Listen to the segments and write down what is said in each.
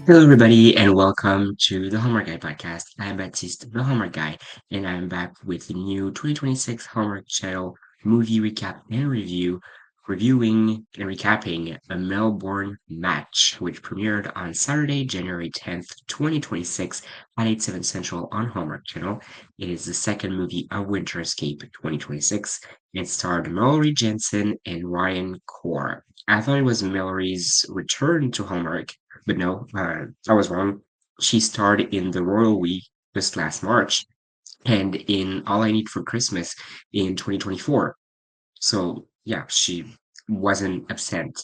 Hello, everybody, and welcome to the Hallmark Guy Podcast. I'm Baptiste, the Hallmark Guy, and I'm back with the new 2026 Hallmark Channel movie recap and review, reviewing and recapping A Melbourne Match, which premiered on Saturday, January 10th, 2026 at 8/7 Central on Hallmark Channel. It is the second movie of Winter Escape 2026. It starred Mallory Jensen and Ryan Core. I thought it was Mallory's return to Hallmark, but no, I was wrong. She starred in The Royal We just last March and in All I Need for Christmas in 2024. So yeah, she wasn't absent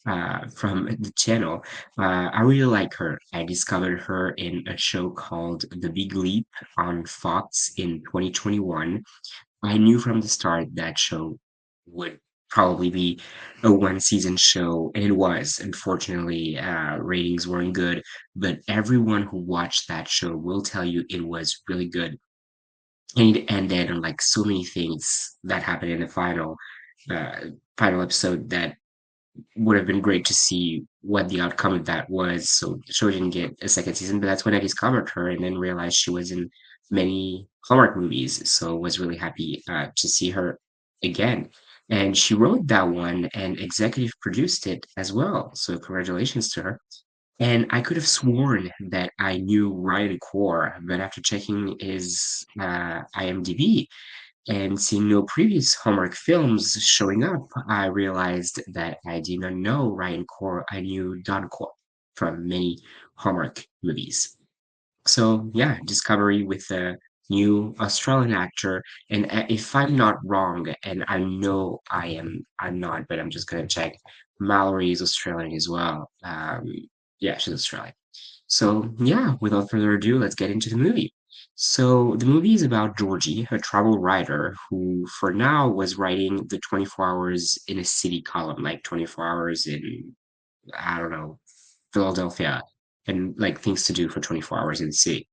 from the channel. I really like her. I discovered her in a show called The Big Leap on Fox in 2021. I knew from the start that show would probably be a one-season show, and it was. Unfortunately, ratings weren't good, but everyone who watched that show will tell you it was really good. And it ended on like so many things that happened in the uh, final episode that would have been great to see what the outcome of that was. So the show didn't get a second season, but that's when I discovered her and then realized she was in many Hallmark movies. So was really happy to see her again. And she wrote that one and executive produced it as well. So congratulations to her. And I could have sworn that I knew Ryan Core, but after checking his IMDb, and seeing no previous Hallmark films showing up, I realized that I did not know Ryan Core. I knew Don Core from many Hallmark movies. So yeah, discovery with a new Australian actor. And if I'm not wrong, and I know I'm not, but I'm just gonna check. Mallory is Australian as well. Yeah, she's Australian. So, yeah, without further ado, let's get into the movie. So, the movie is about Georgie, a travel writer who, for now, was writing the 24 hours in a city column, like 24 hours in, I don't know, Philadelphia, and like things to do for 24 hours in the city.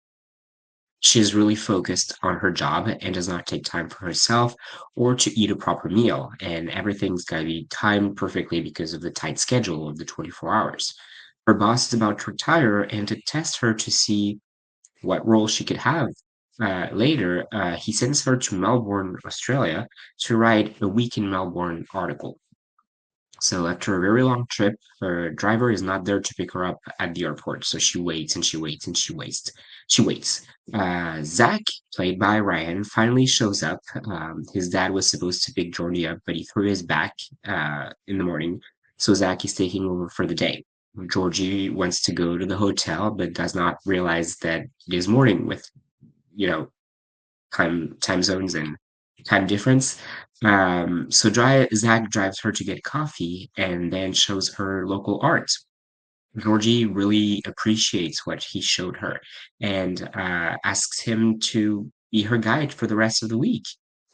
She is really focused on her job and does not take time for herself or to eat a proper meal, and everything's got to be timed perfectly because of the tight schedule of the 24 hours. Her boss is about to retire, and to test her to see what role she could have later, he sends her to Melbourne, Australia, to write a Week in Melbourne article. So after a very long trip, her driver is not there to pick her up at the airport. So she waits and she waits and she waits. She waits. Zach, played by Ryan, finally shows up. His dad was supposed to pick Jordy up, but he threw his back in the morning. So Zach is taking over for the day. Georgie wants to go to the hotel, but does not realize that it is morning with, you know, time zones and time difference. So Zach drives her to get coffee and then shows her local art. Georgie really appreciates what he showed her and asks him to be her guide for the rest of the week.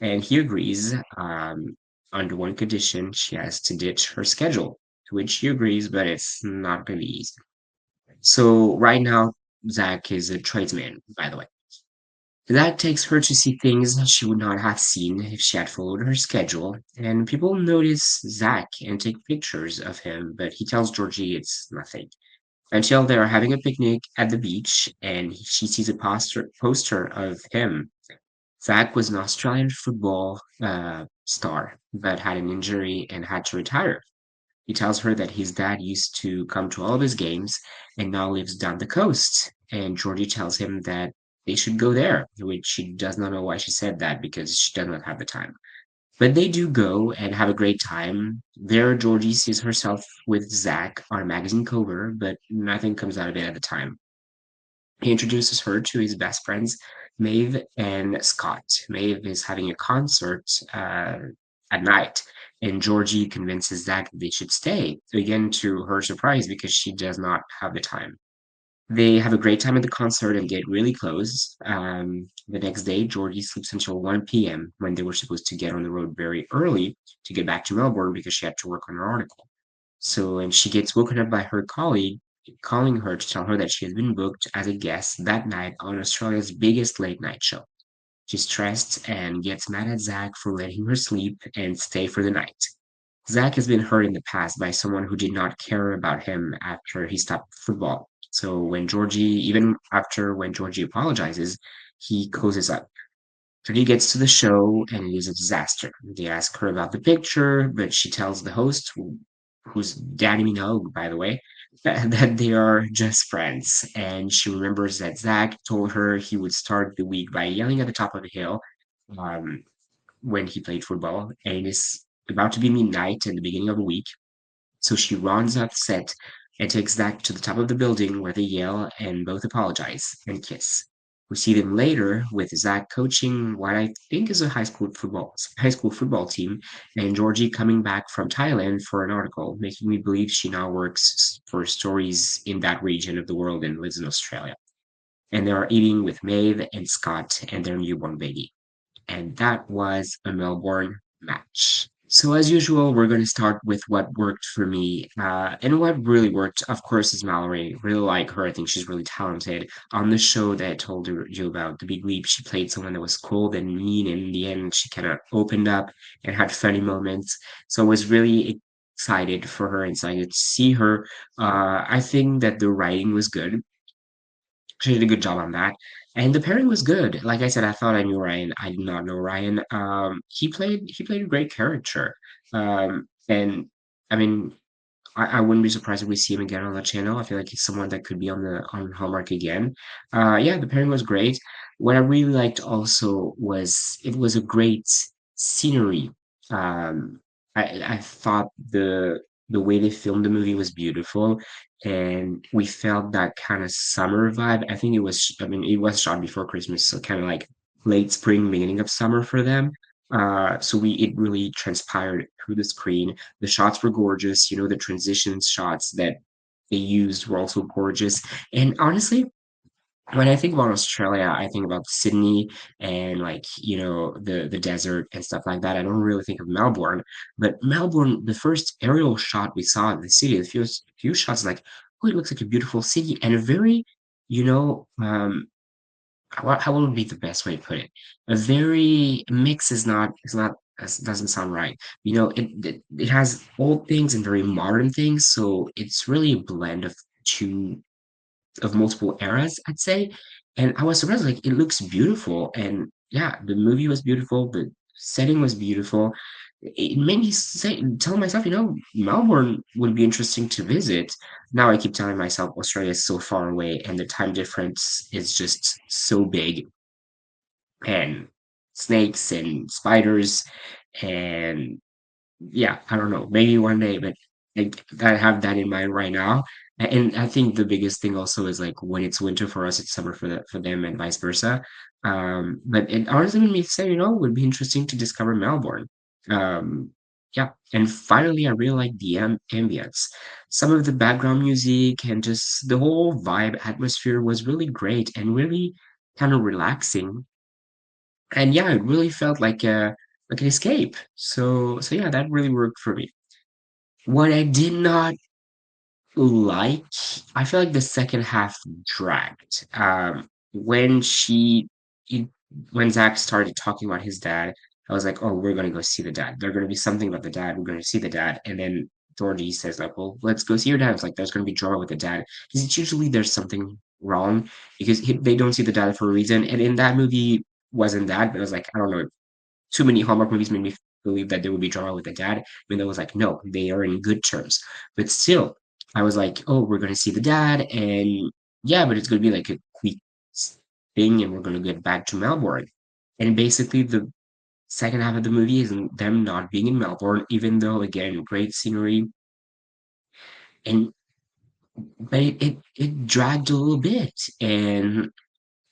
And he agrees under one condition: she has to ditch her schedule, to which she agrees, but it's not going to be easy. So right now, Zach is a tradesman, by the way. That takes her to see things that she would not have seen if she had followed her schedule, and people notice Zach and take pictures of him, but he tells Georgie it's nothing. Until they're having a picnic at the beach and she sees a poster of him. Zach was an Australian football star, but had an injury and had to retire. He tells her that his dad used to come to all of his games and now lives down the coast. And Georgie tells him that they should go there, which she does not know why she said that because she does not have the time. But they do go and have a great time. There, Georgie sees herself with Zach on a magazine cover, but nothing comes out of it at the time. He introduces her to his best friends, Maeve and Scott. Maeve is having a concert at night, and Georgie convinces Zach that they should stay, again to her surprise because she does not have the time. They have a great time at the concert and get really close. The next day, Georgie sleeps until 1 p.m. when they were supposed to get on the road very early to get back to Melbourne because she had to work on her article. So, and she gets woken up by her colleague calling her to tell her that she has been booked as a guest that night on Australia's biggest late night show. She's stressed and gets mad at Zach for letting her sleep and stay for the night. Zach has been hurt in the past by someone who did not care about him after he stopped football. So when Georgie, even after when Georgie apologizes, he closes up. So he gets to the show and it is a disaster. They ask her about the picture, but she tells the host, who's Danny Minogue, by the way, that they are just friends. And she remembers that Zach told her he would start the week by yelling at the top of the hill um, when he played football. And it's about to be midnight and the beginning of the week. So she runs off set and takes Zach to the top of the building where they yell and both apologize and kiss. We see them later with Zach coaching what I think is a high school football team, and Georgie coming back from Thailand for an article, making me believe she now works for stories in that region of the world and lives in Australia. And they are eating with Maeve and Scott and their newborn baby. And that was a Melbourne match. So as usual, we're going to start with what worked for me. And what really worked, of course, is Mallory. Really like her. I think she's really talented. On the show that I told you about, The Big Leap, she played someone that was cold and mean. And in the end, she kind of opened up and had funny moments. So I was really excited for her and excited to see her. I think that the writing was good. She did a good job on that. And the pairing was good. Like I said, I thought I knew Ryan. I did not know Ryan. He played a great character. And I mean, I wouldn't be surprised if we see him again on the channel. I feel like he's someone that could be on Hallmark again. Yeah, the pairing was great. What I really liked also was it was a great scenery. Um, I thought the way they filmed the movie was beautiful, and we felt that kind of summer vibe. I think it was. I mean, it was shot before Christmas, so kind of like late spring, beginning of summer for them. So it really transpired through the screen. The shots were gorgeous. The transition shots that they used were also gorgeous. And honestly, when I think about Australia, I think about Sydney and like, the desert and stuff like that. I don't really think of Melbourne. But Melbourne, the first aerial shot we saw of the city, the few shots like, oh, it looks like a beautiful city and a very, you know, how would be the best way to put it? A very mix is not doesn't sound right. It has old things and very modern things, so it's really a blend two of multiple eras, I'd say. And I was surprised, like it looks beautiful, and yeah, the movie was beautiful, the setting was beautiful. It made me tell myself, Melbourne would be interesting to visit. Now I keep telling myself Australia is so far away and the time difference is just so big, and snakes and spiders, and yeah, I don't know, maybe one day, but I have that in mind right now. And I think the biggest thing also is like when it's winter for us, it's summer for them, and vice versa. But it honestly made me say, it would be interesting to discover Melbourne. Um, yeah, and finally, I really like the ambience. Some of the background music and just the whole vibe atmosphere was really great and really kind of relaxing. And yeah, it really felt like an escape. So yeah, that really worked for me. What I did not like, I feel like the second half dragged. When he, when Zach started talking about his dad, I was like, oh, we're gonna go see the dad. There's gonna be something about the dad. We're gonna see the dad. And then Georgie says like, well, let's go see your dad. It's like there's gonna be drama with the dad because it's usually there's something wrong because they don't see the dad for a reason. And in that movie wasn't that, but I was like, I don't know, too many Hallmark movies made me believe that there would be drama with the dad. I mean, I was like, no, they are in good terms. But still, I was like, oh, we're gonna see the dad, and yeah, but it's gonna be like a quick thing, and we're gonna get back to Melbourne. And basically, the second half of the movie is them not being in Melbourne, even though again, great scenery, and but it dragged a little bit. And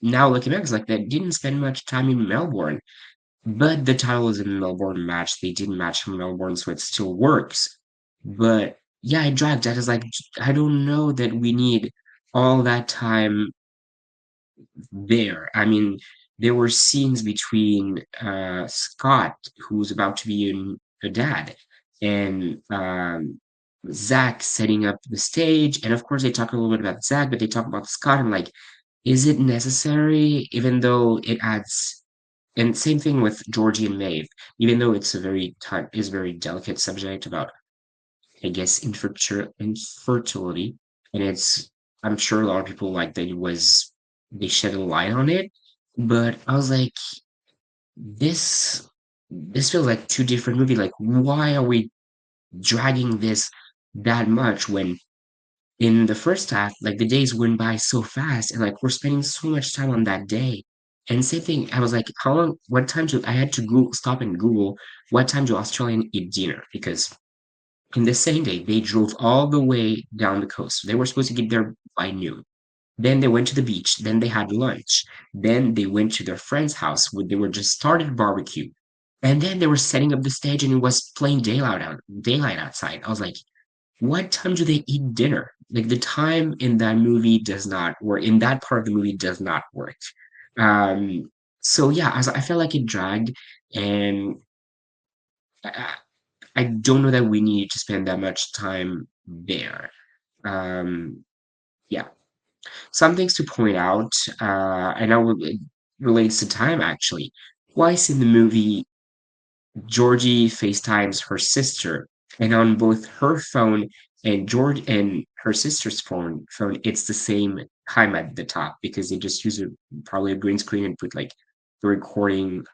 now looking back, it's like they didn't spend much time in Melbourne. But the title is a Melbourne match. They didn't match from Melbourne, so it still works. But yeah, it dragged. I was like, I don't know that we need all that time there. I mean, there were scenes between Scott, who's about to be a dad, and Zach setting up the stage. And of course, they talk a little bit about Zach, but they talk about Scott. And like, is it necessary? Even though it adds, and same thing with Georgie and Maeve, even though it's a very delicate subject about, I guess, infertility, and it's I'm sure a lot of people like that it was they shed a light on it, but I was like, this this feels like two different movies. Like, why are we dragging this that much when in the first half, like the days went by so fast and like we're spending so much time on that day. And same thing, I was like, how long, what time do I had to Google, stop and Google what time do Australians eat dinner? Because in the same day, they drove all the way down the coast. They were supposed to get there by noon. Then they went to the beach. Then they had lunch. Then they went to their friend's house where they were just started barbecue. And then they were setting up the stage and it was plain daylight outside. I was like, what time do they eat dinner? Like the time in that movie does not work. In that part of the movie does not work. So yeah, I felt like it dragged, and I, I don't know that we need to spend that much time there. Um, yeah, some things to point out. I know it relates to time actually. Twice in the movie, Georgie FaceTimes her sister, and on both her phone and George and her sister's phone, it's the same time at the top because they just use probably a green screen and put like the recording,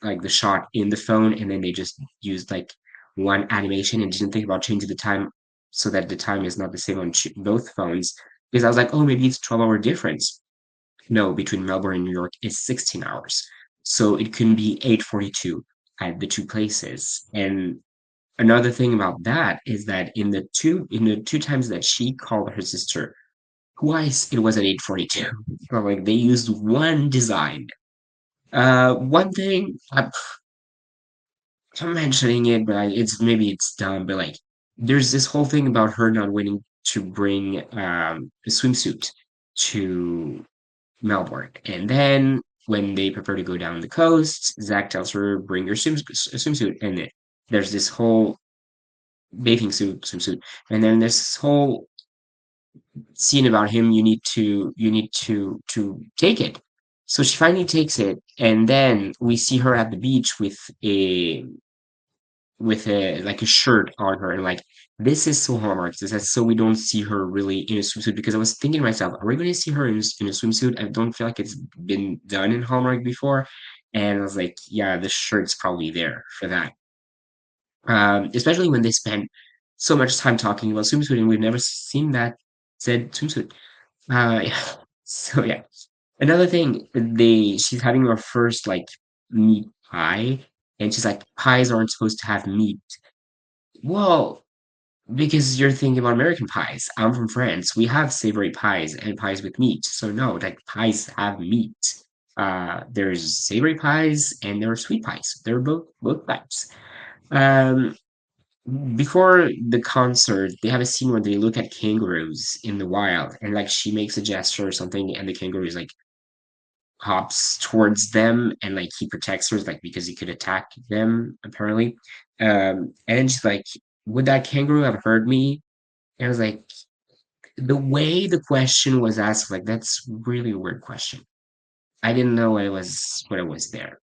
like the shot in the phone, and then they just used like one animation and didn't think about changing the time so that the time is not the same on both phones. Because I was like, oh, maybe it's 12-hour difference. No, between Melbourne and New York is 16 hours. So it can be 8:42 at the two places. And another thing about that is that in the two times that she called her sister, twice it was at 8:42. So like they used one design. One thing I'm mentioning it, but it's maybe it's dumb, but like there's this whole thing about her not wanting to bring a swimsuit to Melbourne. And then when they prepare to go down the coast, Zach tells her, "Bring your swimsuit." And there's this whole bathing suit swimsuit, and then there's this whole scene about him. You need to take it. So she finally takes it, and then we see her at the beach with a like a shirt on her, and like this is so Hallmark. This is so we don't see her really in a swimsuit because I was thinking to myself, are we going to see her in a swimsuit? I don't feel like it's been done in Hallmark before, and I was like, yeah, the shirt's probably there for that. Especially when they spend so much time talking about swimsuit, and we've never seen that said swimsuit. Yeah. So yeah, another thing, she's having her first like meat pie, and she's like, pies aren't supposed to have meat. Well, because you're thinking about American pies. I'm from France. We have savory pies and pies with meat. So no, like pies have meat. There's savory pies and there are sweet pies. They're both types. Um, Before the concert, they have a scene where they look at kangaroos in the wild, and like she makes a gesture or something, and the kangaroo is like hops towards them, and like he protects her, like because he could attack them apparently. And she's like, "Would that kangaroo have heard me?" And I was like, the way the question was asked, like that's really a weird question. I didn't know what it was there.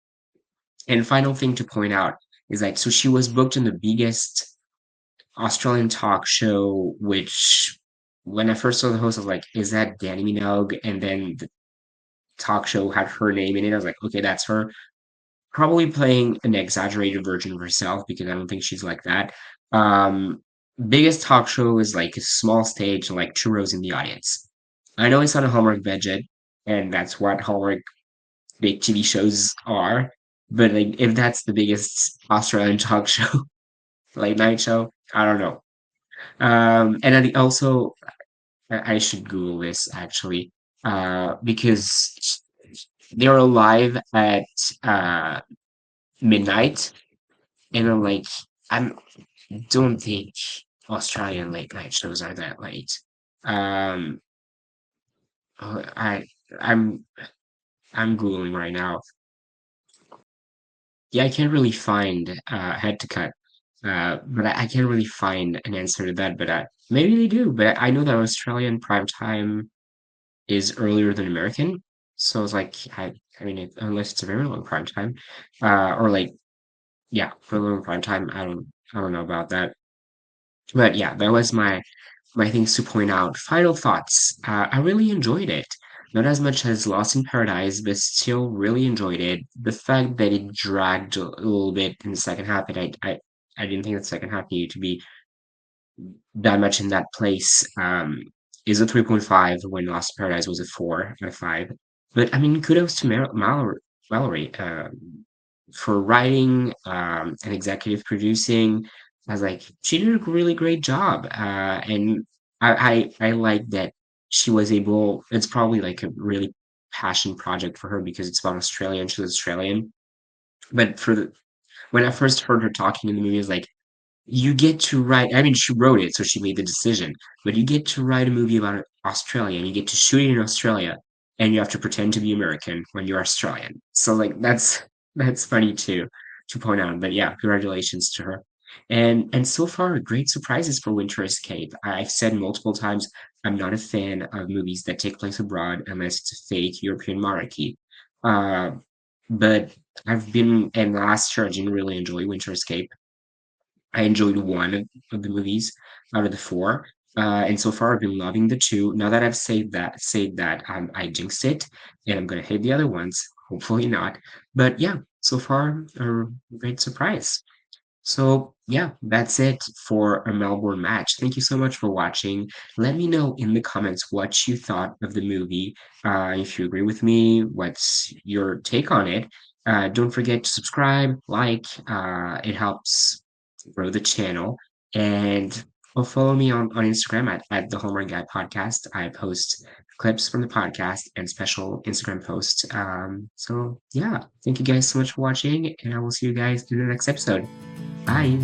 And final thing to point out is like, so she was booked in the biggest Australian talk show, which when I first saw the host, I was like, is that Danny Minogue? And then the talk show had her name in it. I was like, okay, that's her. Probably playing an exaggerated version of herself because I don't think she's like that. Um, Biggest talk show is like a small stage, like two rows in the audience. I know it's on a Hallmark budget, and that's what Hallmark big TV shows are. But like, if that's the biggest Australian talk show, late night show, I don't know. And I also I should Google this actually, because they're live at uh midnight, and I'm like, I don't think Australian late night shows are that late. Um, oh, I'm I'm googling right now. Yeah, I can't really find. I had to cut, but I can't really find an answer to that. But maybe they do. But I know that Australian prime time is earlier than American, so it's like I mean, unless it's a very long prime time, or like yeah, for a long prime time, I don't know about that. But yeah, that was my my things to point out. Final thoughts. I really enjoyed it. Not as much as Lost in Paradise, but still really enjoyed it. The fact that it dragged a little bit in the second half, and I didn't think the second half needed to be that much in that place, is a 3.5 when Lost in Paradise was a 4 out of 5. But I mean, kudos to Mallory, for writing, and executive producing. I was like, she did a really great job. And I like that she was able, it's probably like a really passion project for her because it's about Australia and she's Australian. But when I first heard her talking in the movie, I was like, you get to write, I mean, she wrote it, so she made the decision, but you get to write a movie about Australia, and you get to shoot it in Australia, and you have to pretend to be American when you're Australian. So, like, that's funny to point out. But yeah, congratulations to her. And so far, great surprises for Winter Escape. I've said multiple times, I'm not a fan of movies that take place abroad unless it's a fake European monarchy. Uh, but and last year I didn't really enjoy Winter Escape. I enjoyed one of the movies out of the four, and so far I've been loving the two. Now that I've said that, I jinxed it, and I'm gonna hate the other ones. Hopefully not, but yeah, so far a great surprise. So yeah, that's it for a Melbourne match. Thank you so much for watching. Let me know in the comments what you thought of the movie. If you agree with me, what's your take on it? Don't forget to subscribe, like. It helps grow the channel, and follow me on Instagram at the Hallmark Guy Podcast. I post clips from the podcast and special Instagram posts. So yeah, thank you guys so much for watching, and I will see you guys in the next episode. Bye.